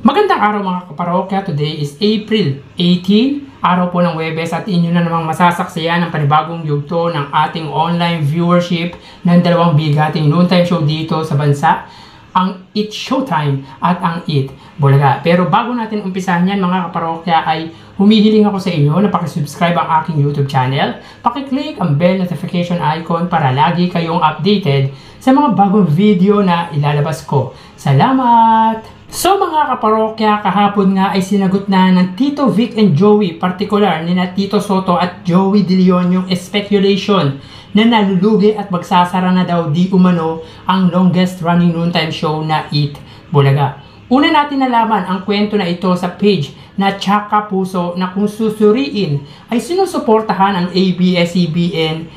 Magandang araw mga kaparokya. Today is April 18, araw po ng Huwebes at inyo na namang masasaksiyan ang panibagong yugto ng ating online viewership ng dalawang bigating noontime show dito sa bansa, ang Eat Showtime at ang Eat Bulaga. Pero bago natin umpisahan yan mga kaparokya ay humihiling ako sa inyo na pakisubscribe ang aking YouTube channel, pakiclick ang bell notification icon para lagi kayong updated sa mga bagong video na ilalabas ko. Salamat! So mga kaparokya, kahapon nga ay sinagot na ng Tito Vic and Joey, particular ni na Tito Soto at Joey De Leon yung speculation na nalulugi at magsasara na daw di umano ang longest running noontime show na Eat Bulaga. Una natin nalaman ang kwento na ito sa page na Tsaka Puso na kung susuriin ay sinusuportahan ang ABS-CBN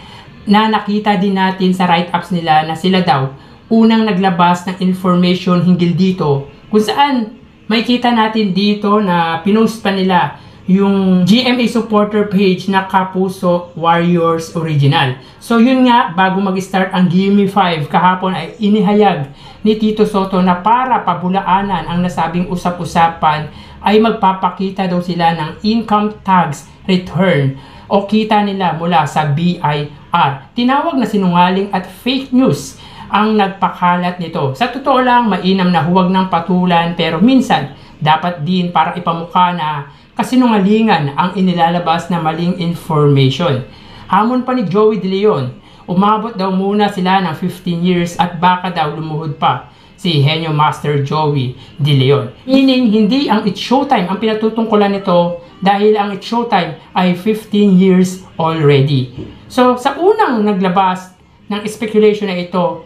na nakita din natin sa write-ups nila na sila daw unang naglabas ng information hinggil dito, kung saan may kita natin dito na pinost pa nila yung GMA supporter page na Kapuso Warriors Original. So yun nga, bago mag-start ang Gimme 5 kahapon ay inihayag ni Tito Soto na para pabulaanan ang nasabing usap-usapan ay magpapakita daw sila ng income tax return o kita nila mula sa BIR. Tinawag na sinungaling at fake news ang nagpakalat nito. Sa totoo lang, mainam na huwag ng patulan, pero minsan dapat din para ipamukha na kasinungalingan ang inilalabas na maling information. Hamon pa ni Joey De Leon, umabot daw muna sila ng 15 years at baka daw lumuhod pa si Henyo Master Joey De Leon. Meaning, hindi ang Eat Showtime ang pinatutungkulan nito dahil ang Eat Showtime ay 15 years already. So, sa unang naglabas ng speculation na ito,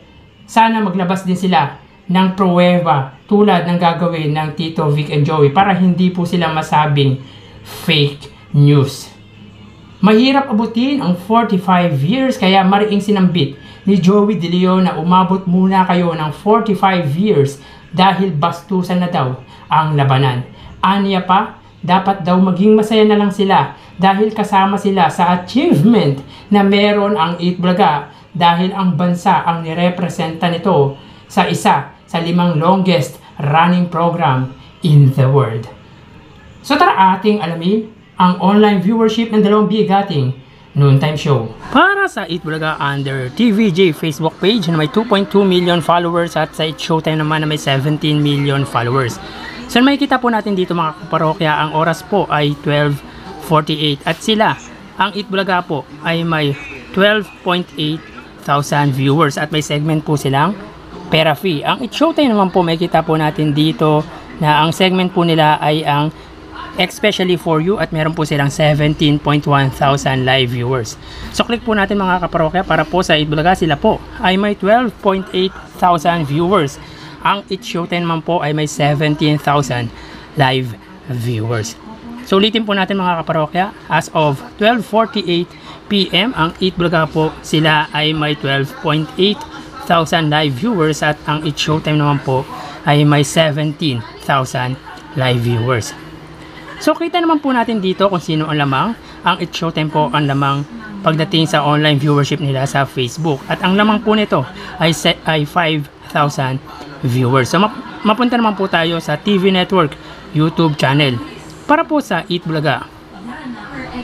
sana maglabas din sila ng pruweba tulad ng gagawin ng Tito Vic and Joey para hindi po sila masabing fake news. Mahirap abutin ang 45 years kaya mariing sinambit ni Joey De Leon na umabot muna kayo ng 45 years dahil bastusan na daw ang labanan. Aniya pa, dapat daw maging masaya na lang sila dahil kasama sila sa achievement na meron ang Eat Bulaga dahil ang bansa ang nirepresenta nito sa isa sa 5 longest running program in the world. So tara ating alamin ang online viewership ng dalawang bigating noontime show. Para sa Eat Bulaga under TVJ Facebook page na may 2.2 million followers at sa Eat Showtime naman na may 17 million followers. So makikita po natin dito mga kaparokya, ang oras po ay 12:48 at sila, ang Eat Bulaga po ay may 12.8 thousand viewers at may segment po silang pera fee. Ang Eat Showtime naman po makikita po natin dito na ang segment po nila ay ang especially for you at meron po silang 17.1 thousand live viewers. So click po natin mga kaparokya para po sa Eat Bulaga, sila po ay may 12.8 thousand viewers. Ang Eat Showtime naman po ay may 17,000 live viewers. So ulitin po natin mga kaparokya, as of 12:48 PM ang Eat Bulaga po, sila ay may 12.8 thousand live viewers at ang Eat Showtime naman po ay may 17,000 live viewers. So kita naman po natin dito kung sino ang lamang. Ang Eat Showtime po ang lamang pagdating sa online viewership nila sa Facebook at ang lamang po nito ay 5,000 viewers. So mapunta naman po tayo sa TV Network YouTube channel para po sa Eat Bulaga.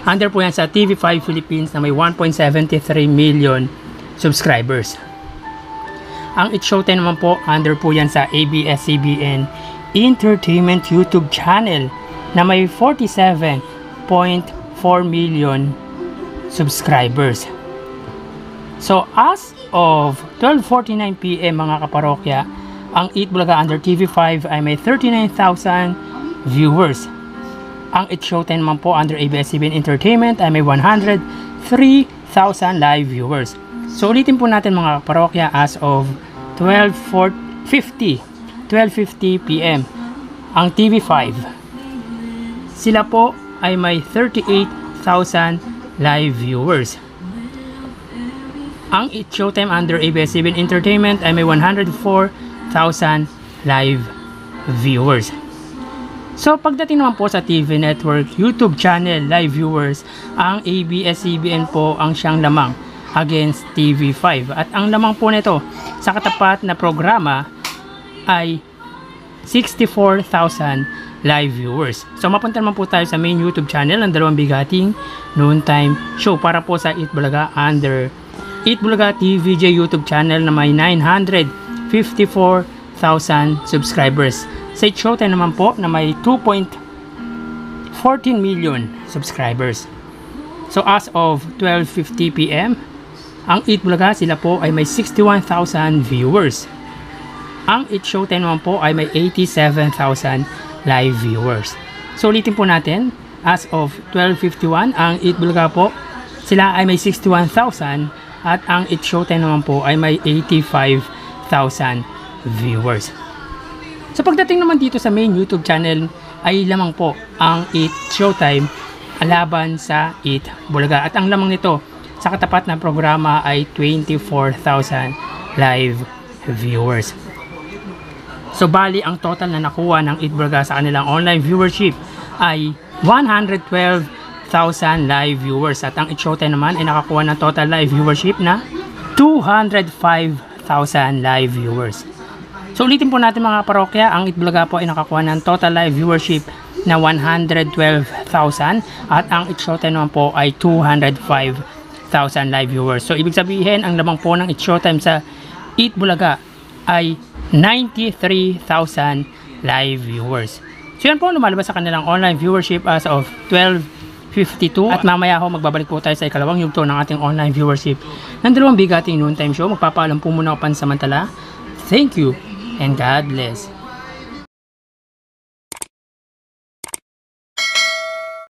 Under po yan sa TV5 Philippines na may 1.73 million subscribers. Ang Eat Showtime naman po, under po yan sa ABS-CBN Entertainment YouTube channel na may 47.4 million subscribers. So as of 12:49 PM mga kaparokya, ang Eat Bulaga under TV5 ay may 39,000 viewers. Ang Eat Showtime naman po under ABS-CBN Entertainment ay may 103,000 live viewers. So ulitin po natin mga kaparokya, as of 12:50 PM ang TV5, sila po ay may 38,000 live viewers. Ang Eat Showtime under ABS-CBN Entertainment ay may 104,000 live viewers. So pagdating naman po sa TV Network YouTube channel live viewers, ang ABS-CBN po ang siyang lamang against TV5 at ang lamang po nito sa katapat na programa ay 64,000 live viewers. So mapunta naman po tayo sa main YouTube channel ng dalawang bigating noontime show para po sa Eat Bulaga under Eat Bulaga TVJ YouTube channel na may 954,000 subscribers. Sa Eat Showtime naman po na may 2.14 million subscribers. So as of 12:50 PM, ang Eat Bulaga sila po ay may 61,000 viewers. Ang Eat Showtime naman po ay may 87,000 live viewers. So ulitin po natin, as of 12:51, ang Eat Bulaga po sila ay may 61,000 at ang Eat Showtime naman po ay may 85,000 viewers. So pagdating naman dito sa main YouTube channel ay lamang po ang Eat Showtime laban sa Eat Bulaga. At ang lamang nito sa katapat na programa ay 24,000 live viewers. So bali ang total na nakuha ng Eat Bulaga sa kanilang online viewership ay 112,000 live viewers. At ang Eat Showtime naman ay nakakuha ng total live viewership na 205,000 live viewers. So ulitin po natin mga parokya, ang Eat Bulaga po ay nakakuha ng total live viewership na 112,000 at ang Eat Showtime naman po ay 205,000 live viewers. So ibig sabihin ang lamang po ng Eat Showtime sa Eat Bulaga ay 93,000 live viewers. So yan po lumalabas sa kanilang online viewership as of 12:52 at mamaya ho magbabalik po tayo sa ikalawang yugto ng ating online viewership ng dalawang bigating noontime show. Magpapaalam po muna ako pansamantala. Thank you and God bless.